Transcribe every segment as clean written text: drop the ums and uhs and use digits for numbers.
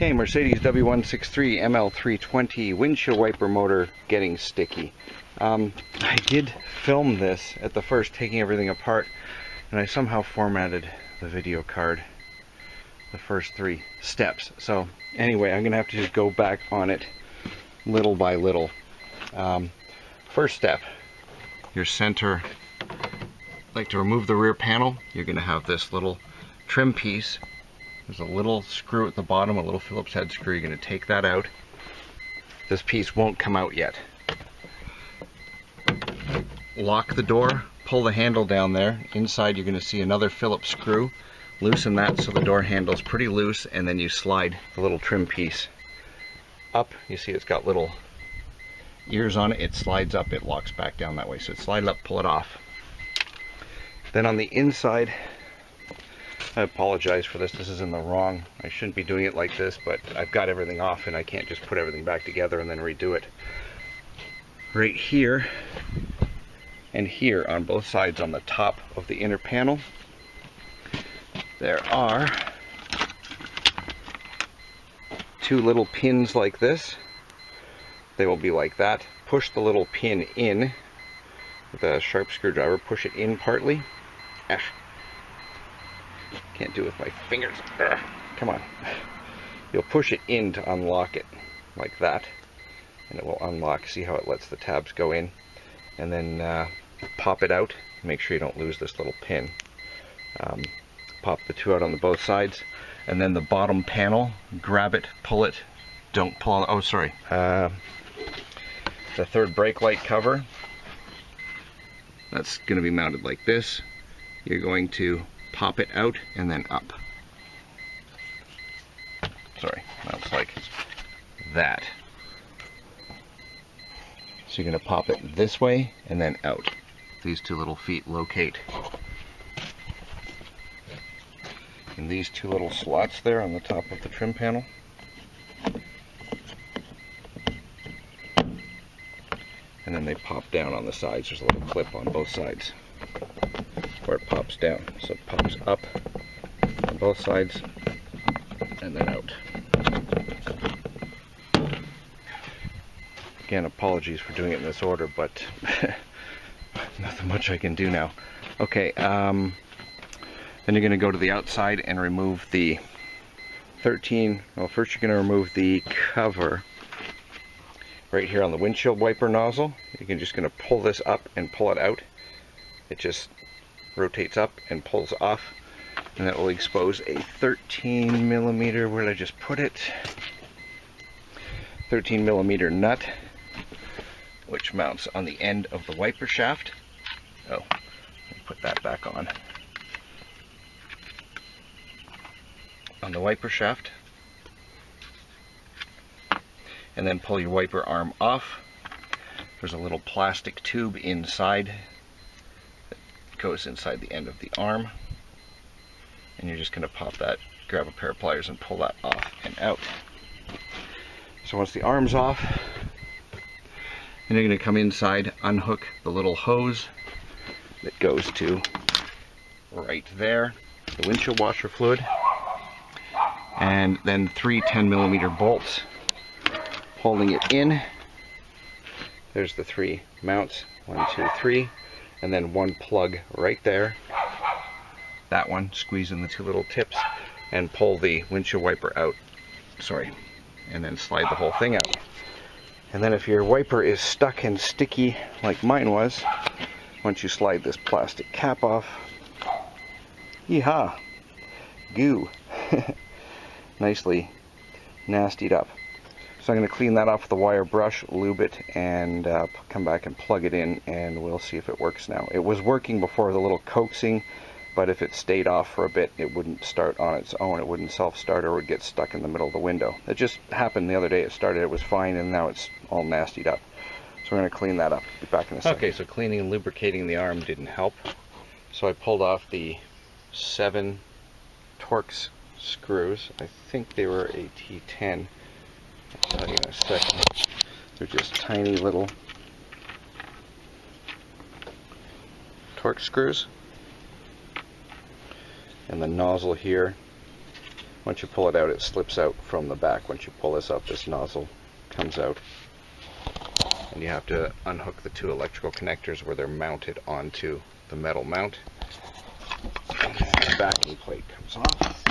Okay, Mercedes W163 Ml320 windshield wiper motor getting sticky. I did film this at the first, taking everything apart, and I somehow formatted the video card, the first 3 steps. So anyway, I'm gonna have to just go back on it little by little. First step, your center, like to remove the rear panel, you're gonna have this little trim piece. There's a little screw at the bottom, a little Phillips head screw. You're going to take that out. This piece won't come out yet. Lock the door, pull the handle down there. Inside you're going to see another Phillips screw. Loosen that so the door handle's pretty loose, and then you slide the little trim piece up. You see it's got little ears on it. It slides up, it locks back down that way. So slide it up, pull it off. Then on the inside, I apologize for this. This is in the wrong. I shouldn't be doing it like this, but I've got everything off and I can't just put everything back together and then redo it. Right here and here on both sides on the top of the inner panel, there are 2 little pins like this. They will be like that. Push the little pin in with a sharp screwdriver. Push it in partly. Can't do it with my fingers. Come on. You'll push it in to unlock it, like that, and it will unlock. See how it lets the tabs go in, and then pop it out. Make sure you don't lose this little pin. Pop the 2 out on both sides, and then the bottom panel, grab it, pull it. Don't pull on. Oh, sorry. The 3rd brake light cover. That's going to be mounted like this. You're going to pop it out and then up. Sorry, that's like that. So you're going to pop it this way and then out. These 2 little feet locate in these 2 little slots there on the top of the trim panel. And then they pop down on the sides. There's a little clip on both sides where it pops down. So it pops up on both sides and then out. Again, apologies for doing it in this order, but nothing much I can do now. Okay, then you're going to go to the outside and remove the 13, well, first you're going to remove the cover right here on the windshield wiper nozzle. You're just going to pull this up and pull it out. It just rotates up and pulls off, and that will expose a 13 millimeter, where did I just put it? 13 millimeter nut, which mounts on the end of the wiper shaft. Oh, let me put that back on the wiper shaft, and then pull your wiper arm off. There's a little plastic tube inside that goes inside the end of the arm, and you're just going to pop that, grab a pair of pliers and pull that off and out. So once the arm's off, then you're going to come inside, unhook the little hose that goes to right there, the windshield washer fluid, and then 3 10 millimeter bolts holding it in. There's the 3 mounts, 1, 2, 3, and then 1 plug right there. That one, squeeze in the 2 little tips and pull the windshield wiper out. Sorry, and then slide the whole thing out. And then if your wiper is stuck and sticky like mine was, once you slide this plastic cap off, yeehaw, goo, nicely nastied up. So I'm going to clean that off with a wire brush, lube it, and come back and plug it in, and we'll see if it works now. It was working before, the little coaxing, but if it stayed off for a bit, it wouldn't start on its own. It wouldn't self-start, or it would get stuck in the middle of the window. It just happened the other day. It started, it was fine, and now it's all nastied up. So we're going to clean that up. Be back in a second. Okay, so cleaning and lubricating the arm didn't help. So I pulled off the 7 Torx screws. I think they were a T10. I'll tell you in a second. They're just tiny little Torx screws. And the nozzle here Once you pull it out, it slips out from the back. Once you pull this up, this nozzle comes out. And you have to unhook the two electrical connectors where they're mounted onto the metal mount. And the backing plate comes off.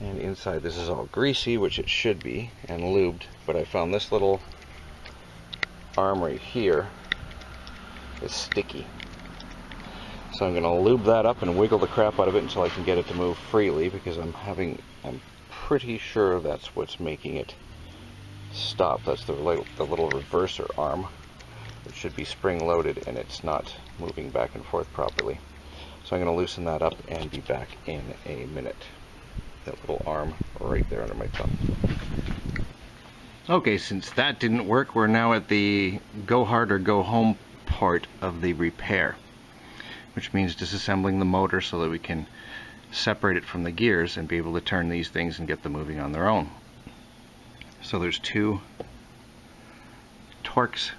And inside this is all greasy, which it should be, and lubed. But I found this little arm right here is sticky. So I'm going to lube that up and wiggle the crap out of it until I can get it to move freely, because I'm pretty sure that's what's making it stop. That's the little reverser arm. It should be spring loaded and it's not moving back and forth properly. So I'm going to loosen that up and be back in a minute. That little arm right there under my thumb. Okay, since that didn't work, we're now at the go hard or go home part of the repair, which means disassembling the motor so that we can separate it from the gears and be able to turn these things and get them moving on their own. So there's two Torx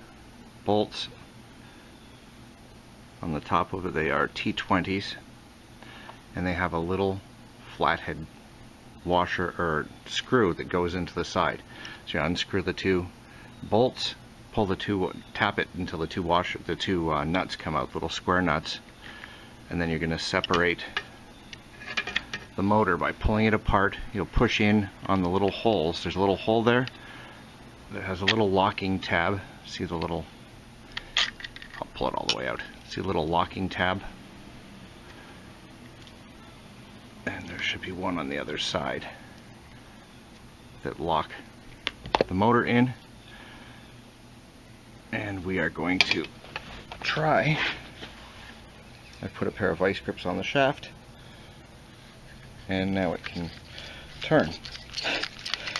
bolts on the top of it. They are T20s, and they have a little flathead washer or screw that goes into the side. So you unscrew the two bolts, pull the two, tap it until the two nuts come out, little square nuts, and then you're going to separate the motor by pulling it apart. You'll push in on the little holes. There's a little hole there that has a little locking tab. See the little, I'll pull it all the way out. See a little locking tab? And there should be one on the other side that lock the motor in. And we are going to try. I put a pair of vice grips on the shaft, and now it can turn.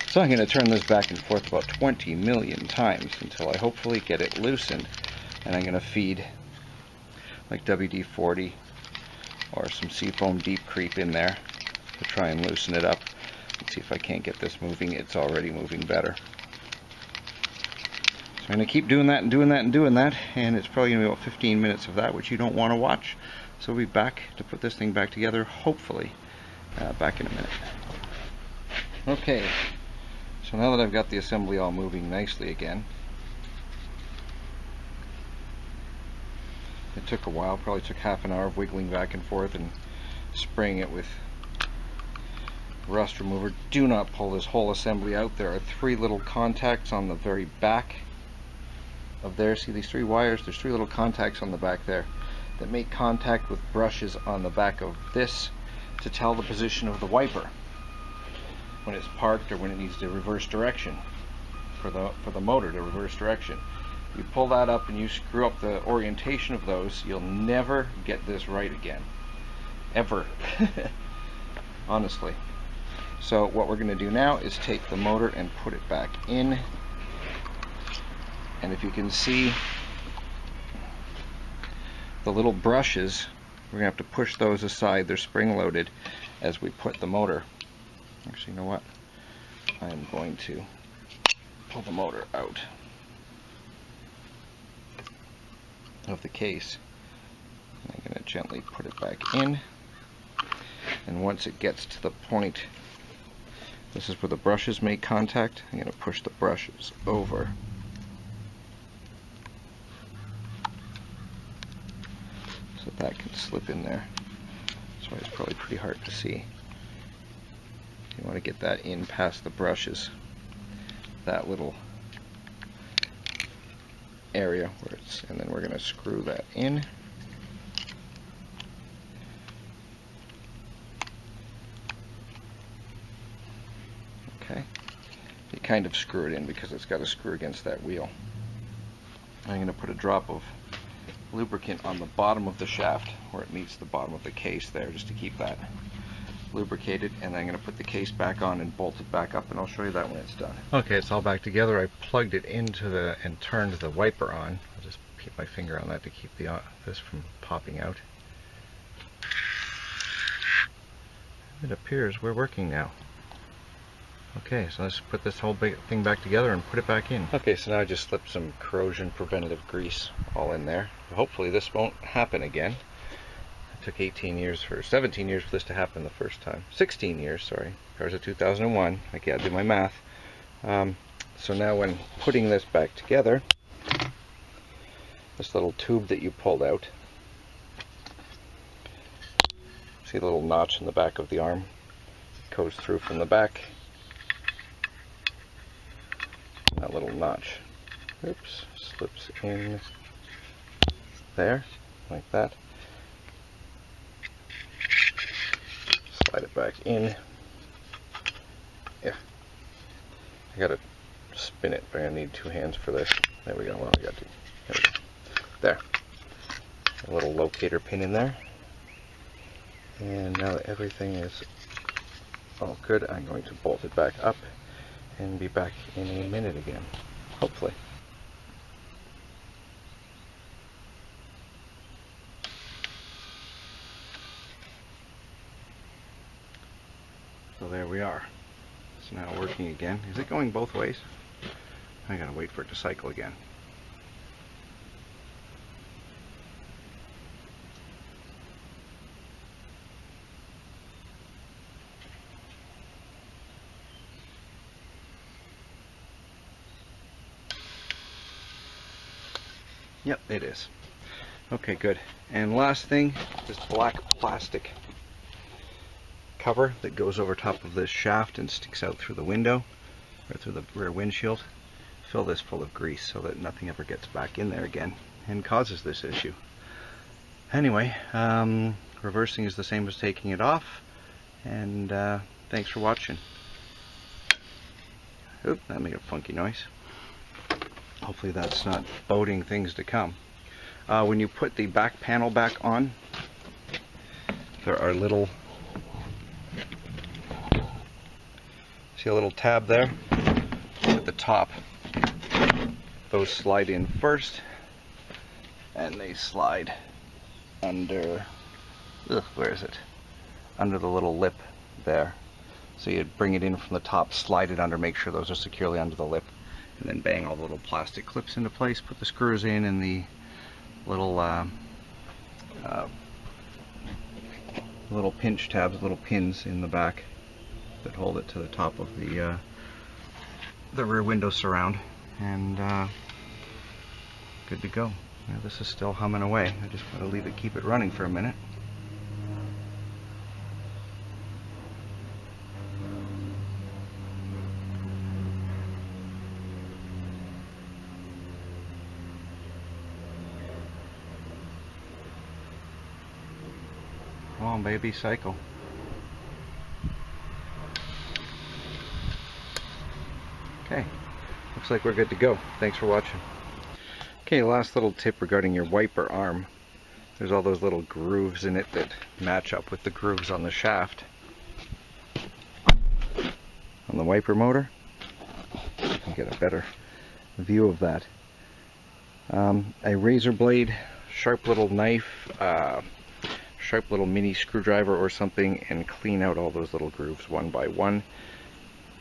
So I'm going to turn this back and forth about 20 million times until I hopefully get it loosened. And I'm going to feed like WD-40 or some Seafoam Deep Creep in there to try and loosen it up and see if I can't get this moving. It's already moving better. So I'm going to keep doing that and doing that and doing that, and it's probably going to be about 15 minutes of that, which you don't want to watch. So we'll be back to put this thing back together, hopefully, back in a minute. Okay, so now that I've got the assembly all moving nicely again, it took a while, probably took half an hour of wiggling back and forth and spraying it with rust remover. Do not pull this whole assembly out. There are 3 little contacts on the very back of there. See these 3 wires? There's 3 little contacts on the back there that make contact with brushes on the back of this to tell the position of the wiper when it's parked or when it needs to reverse direction, for the motor to reverse direction. You pull that up and you screw up the orientation of those, you'll never get this right again. Ever. Honestly. So what we're going to do now is take the motor and put it back in. And if you can see the little brushes, we're going to have to push those aside. They're spring loaded as we put the motor. Actually, you know what? I'm going to pull the motor out of the case. I'm going to gently put it back in, and once it gets to the point, this is where the brushes make contact, I'm going to push the brushes over so that can slip in there. That's why it's probably pretty hard to see. You want to get that in past the brushes, that little area where it's, and then we're going to screw that in. Okay, you kind of screw it in because it's got to screw against that wheel. I'm going to put a drop of lubricant on the bottom of the shaft where it meets the bottom of the case there, just to keep that lubricated, and I'm going to put the case back on and bolt it back up, and I'll show you that when it's done. Okay, it's all back together. I plugged it into and turned the wiper on. I'll just keep my finger on that to keep this from popping out. It appears we're working now. Okay, so let's put this whole big thing back together and put it back in. Okay, so now I just slipped some corrosion preventative grease all in there. Hopefully this won't happen again. took 17 years for this to happen the first time. 16 years, sorry. Car's a 2001. I can't do my math. So now when putting this back together, this little tube that you pulled out, see the little notch in the back of the arm? It goes through from the back. That little notch, oops, slips in there, like that. Slide it back in. Yeah, I gotta spin it, but I need 2 hands for this. There we go. Well, I got to. There we go. There. A little locator pin in there. And now that everything is all good, I'm going to bolt it back up and be back in a minute again, hopefully. So there we are. It's now working again. Is it going both ways? I gotta wait for it to cycle again. Yep, it is. Okay, good. And last thing, this black plastic cover that goes over top of this shaft and sticks out through the window, or through the rear windshield. Fill this full of grease so that nothing ever gets back in there again and causes this issue. Anyway, reversing is the same as taking it off, and thanks for watching. Oop, that made a funky noise. Hopefully that's not boding things to come. When you put the back panel back on, there are little, see a little tab there at the top. Those slide in first, and they slide under, where is it? Under the little lip there. So you bring it in from the top, slide it under, make sure those are securely under the lip, and then bang all the little plastic clips into place, put the screws in, and the little little pinch tabs, little pins in the back that hold it to the top of the rear window surround, and good to go. Now, this is still humming away. I just want to leave it, keep it running for a minute. Come on, baby, cycle. Okay, looks like we're good to go. Thanks for watching. Okay, last little tip regarding your wiper arm. There's all those little grooves in it that match up with the grooves on the shaft. On the wiper motor, you can get a better view of that. A razor blade, sharp little knife, sharp little mini screwdriver or something, and clean out all those little grooves one by one,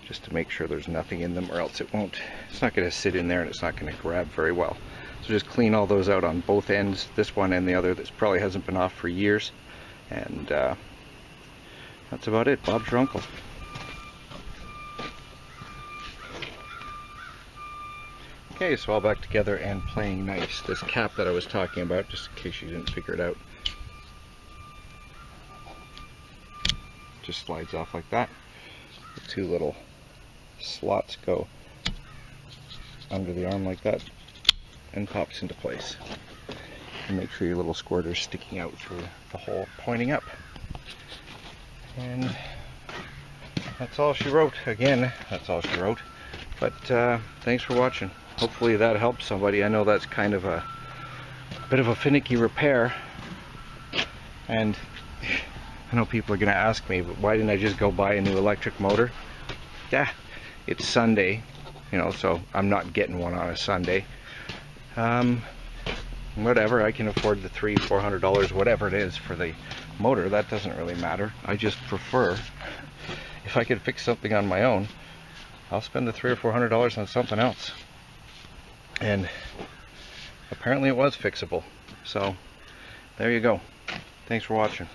just to make sure there's nothing in them, or else it's not going to sit in there and it's not going to grab very well. So just clean all those out on both ends, this one and the other that probably hasn't been off for years, and that's about it. Bob's your uncle. Okay, so all back together and playing nice. This cap that I was talking about, just in case you didn't figure it out, just slides off like that. The 2 little slots go under the arm like that and pops into place. And make sure your little squirter's sticking out through the hole pointing up. And that's all she wrote. Again, that's all she wrote. But thanks for watching. Hopefully that helps somebody. I know that's kind of a bit of a finicky repair, and I know people are going to ask me, but why didn't I just go buy a new electric motor? Yeah, it's Sunday, you know, so I'm not getting one on a Sunday. Whatever, I can afford the $300-400, whatever it is for the motor. That doesn't really matter. I just prefer, if I could fix something on my own, I'll spend the $300 or $400 on something else. And apparently it was fixable. So there you go. Thanks for watching.